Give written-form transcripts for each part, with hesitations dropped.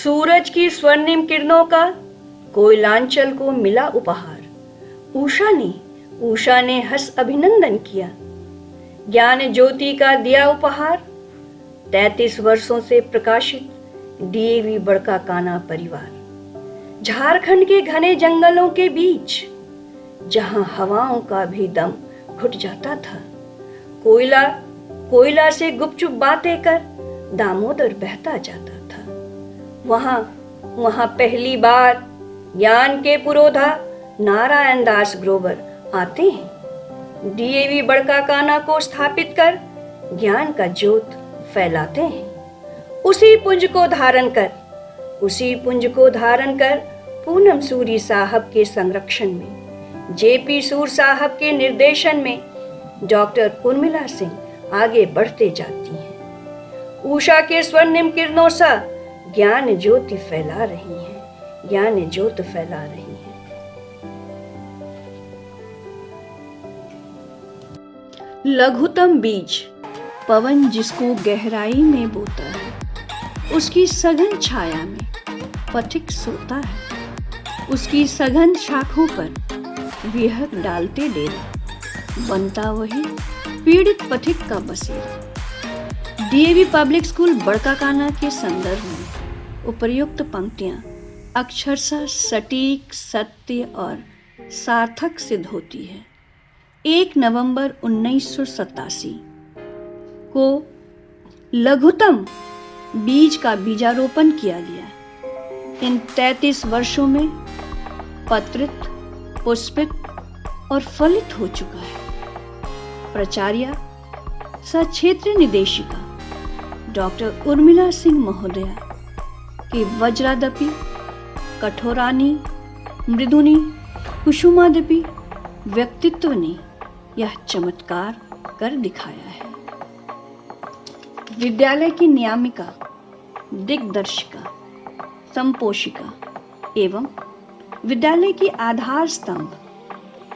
सूरज की स्वर्णिम किरणों का कोयलांचल को मिला उपहार। उषा ने हंस अभिनंदन किया। ज्ञान ज्योति का दिया उपहार। 33 वर्षों से प्रकाशित डीएवी बड़का काना परिवार। झारखंड के घने जंगलों के बीच, जहां हवाओं का भी दम घुट जाता था, कोयला से गुपचुप बातें कर दामोदर बहता जाता था। वहां पहली बार ज्ञान के पुरोधा नारायण दास ग्रोवर आते हैं। डीएवी बड़का काना को स्थापित कर ज्ञान का ज्योत फैलाते हैं। उसी पुंज को धारण कर पूनम सूरी साहब के संरक्षण में, जेपी सूर साहब के निर्देशन में डॉक्टर उर्मिला सिंह आगे बढ़ते जाती हैं। उषा के स्वर्णिम किरणों सा ज्ञान ज्योति फैला रही हैं, ज्ञान ज्योत फैला रही हैं। लघुतम बीज, पवन जिसको गहराई में बोता है, उसकी सघन छाया में पथिक सोता है। उसकी सघन शाखों पर विहग डालते डेरा, बनता वही पीड़ित पथिक का बसेरा। डीएवी पब्लिक स्कूल बड़का काना के संदर्भ में उपर्युक्त पंक्तियां अक्षरशः सटीक, सत्य और सार्थक सिद्ध होती है। 1 नवंबर 1987 को लघुतम बीज का बीजारोपण किया गया। इन 33 वर्षों में पत्रित, पुष्पित और फलित हो चुका है। प्राचार्य सह क्षेत्रीय निदेशिका डॉक्टर उर्मिला सिंह महोदया की वज्रादपि, कठोरानी, मृदुनी, कुसुमादपि व्यक्तित्व ने यह चमत्कार कर दिखाया है। विद्यालय की नियामिका, दिग्दर्शिका, संपोषिका एवं विद्यालय की आधार स्तंभ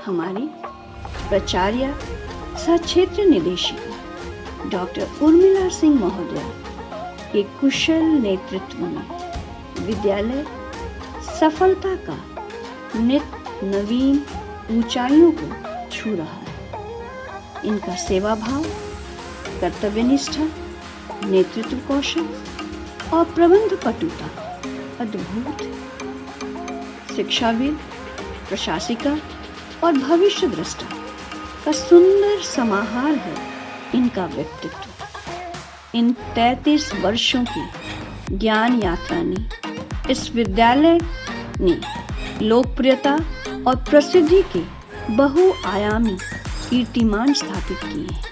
हमारी प्राचार्य सह क्षेत्रीय निदेशिका डॉक्टर उर्मिला सिंह महोदया के कुशल नेतृत्व में विद्यालय सफलता का नित नवीन ऊंचाइयों को छू रहा है। इनका सेवा भाव, कर्तव्यनिष्ठा, नेतृत्व कौशल और प्रबंध पटुता अद्भुत है। शिक्षाविद, प्रशासिका और भविष्य दृष्टा का सुंदर समाहार है इनका व्यक्तित्व। इन 33 वर्षों की ज्ञान यात्रा ने इस विद्यालय ने लोकप्रियता और प्रसिद्धि के बहुआयामी कीर्तिमान स्थापित किए हैं।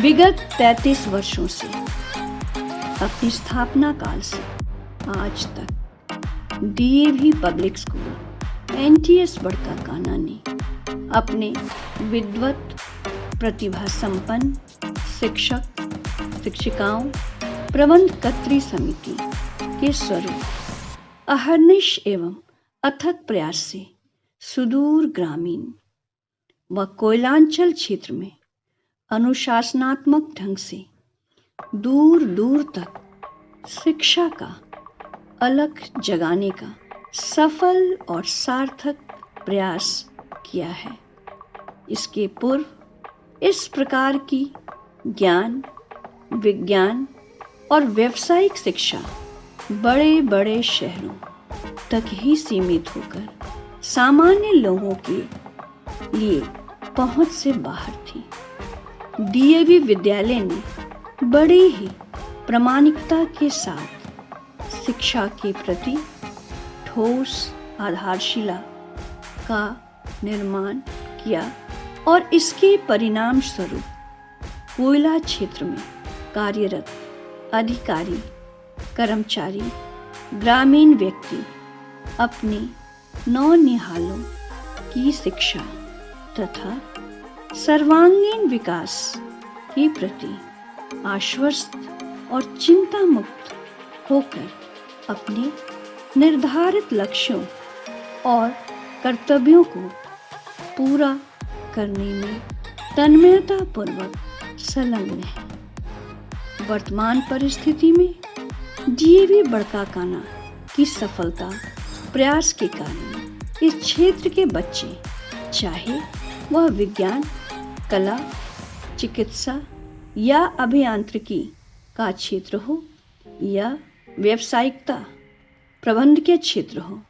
विगत 33 वर्षों से अपनी स्थापना काल से आज तक डीएवी पब्लिक स्कूल एनटीएस बड़का काना ने अपने विद्वत, प्रतिभा संपन्न शिक्षक, शिक्षिकाओं, प्रबंधकर्त्री समिति के स्वरूप अहर्निश एवं अथक प्रयास से सुदूर ग्रामीण व कोयलांचल क्षेत्र में अनुशासनात्मक ढंग से दूर दूर तक शिक्षा का अलख जगाने का सफल और सार्थक प्रयास किया है। इसके पूर्व इस प्रकार की ज्ञान, विज्ञान और व्यावसायिक शिक्षा बड़े बड़े शहरों तक ही सीमित होकर सामान्य लोगों के लिए पहुंच से बाहर थी। डीएवी विद्यालय ने बड़े ही प्रामाणिकता के साथ शिक्षा के प्रति ठोस आधारशिला का निर्माण किया और इसके परिणाम स्वरूप कोयला क्षेत्र में कार्यरत अधिकारी, कर्मचारी, ग्रामीण व्यक्ति अपने नौनिहालों की शिक्षा तथा सर्वांगीण विकास के प्रति आश्वस्त और चिंता मुक्त होकर अपने निर्धारित लक्ष्यों और कर्तव्यों को पूरा करने में तन्मयता पूर्वक संलग्न है। वर्तमान परिस्थिति में डीएवी बड़काकाना की सफलता प्रयास के कारण इस क्षेत्र के बच्चे, चाहे वह विज्ञान, कला, चिकित्सा या अभियांत्रिकी का क्षेत्र हो या व्यावसायिकता, प्रबंध के क्षेत्र हो,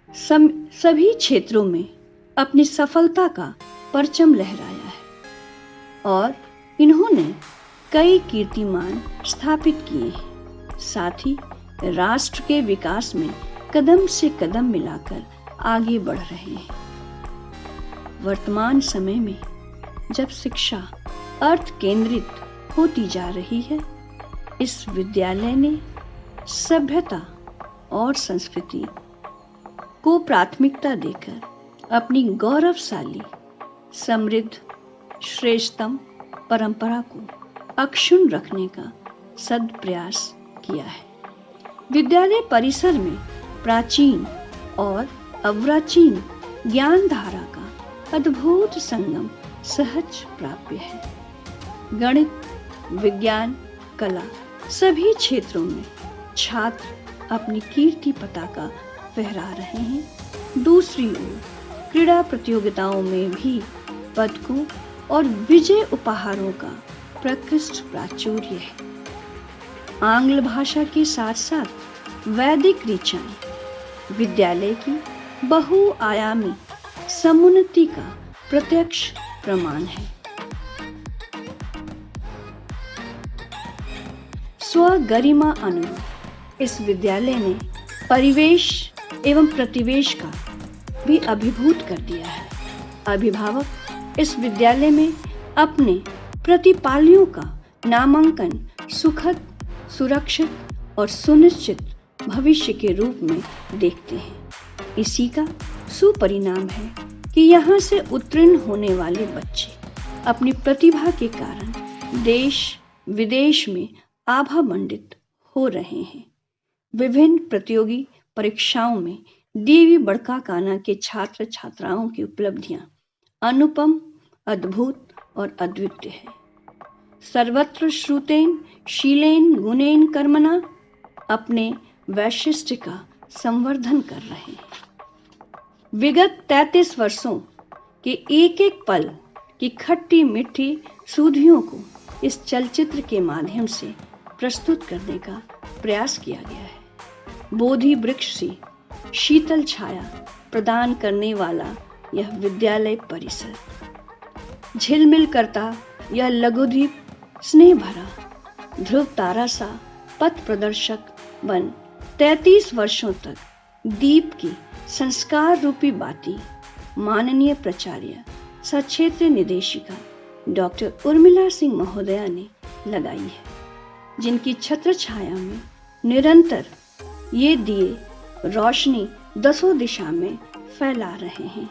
सभी क्षेत्रों में अपनी सफलता का परचम लहराया है और इन्होंने कई कीर्तिमान स्थापित किए हैं। साथ ही राष्ट्र के विकास में कदम से कदम मिलाकर आगे बढ़ रहे हैं। वर्तमान समय में जब शिक्षा अर्थ केंद्रित होती जा रही है, इस विद्यालय ने सभ्यता और संस्कृति को प्राथमिकता देकर अपनी गौरवशाली, समृद्ध, श्रेष्ठतम परंपरा को अक्षुण्ण रखने का सदप्रयास किया है। विद्यालय परिसर में प्राचीन और अर्वाचीन ज्ञान धारा का अद्भुत संगम सहज प्राप्य है। गणित, विज्ञान, कला सभी क्षेत्रों में छात्र अपनी कीर्ति पताका फहरा रहे हैं। दूसरी ओर क्रीड़ा प्रतियोगिताओं में भी पदकों और विजय उपहारों का प्रकृष्ट प्राचुर्य है। आंग्ल भाषा के साथ साथ वैदिक ऋचाएं विद्यालय की बहुआयामी समुन्नति का प्रत्यक्ष प्रमाण है। स्वगरिमा अनुरूप इस विद्यालय ने परिवेश एवं प्रतिवेश का भी अभिभूत कर दिया है। अभिभावक इस विद्यालय में अपने प्रतिपालियों का नामांकन सुखद, सुरक्षित और सुनिश्चित भविष्य के रूप में देखते हैं। इसी का सुपरिणाम है कि यहाँ से उत्तीर्ण होने वाले बच्चे अपनी प्रतिभा के कारण देश विदेश में आभामंडित हो रहे हैं। विभिन्न प्रतियोगी परीक्षाओं में डीएवी बड़काकाना के छात्र छात्राओं की उपलब्धियां अनुपम, अद्भुत और अद्वितीय है। सर्वत्र श्रुतेन शीलेन गुणेन कर्मणा अपने वैशिष्ट्य का संवर्धन कर रहे हैं। विगत 33 वर्षों के एक एक पल की खट्टी मीठी सुधियों को इस चलचित्र के माध्यम से प्रस्तुत करने का प्रयास किया गया है। बोधि वृक्ष से शीतल छाया प्रदान करने वाला यह विद्यालय परिसर, झिलमिल करता यह लघुद्वीप स्नेह भरा ध्रुव तारा सा पथ प्रदर्शक बन 33 वर्षों तक दीप की संस्कार रूपी बाती माननीय प्राचार्य सह क्षेत्रीय निदेशिका डॉक्टर उर्मिला सिंह महोदया ने लगाई है, जिनकी छत्र छाया में निरंतर ये दिए रोशनी दसों दिशा में फैला रहे हैं।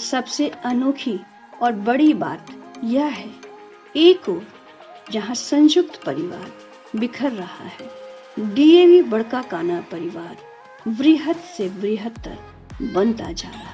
सबसे अनोखी और बड़ी बात यह है, एक ओर जहां संयुक्त परिवार बिखर रहा है, डीएवी बड़काकाना परिवार वृहद से बृहत्तर बनता जा रहा है।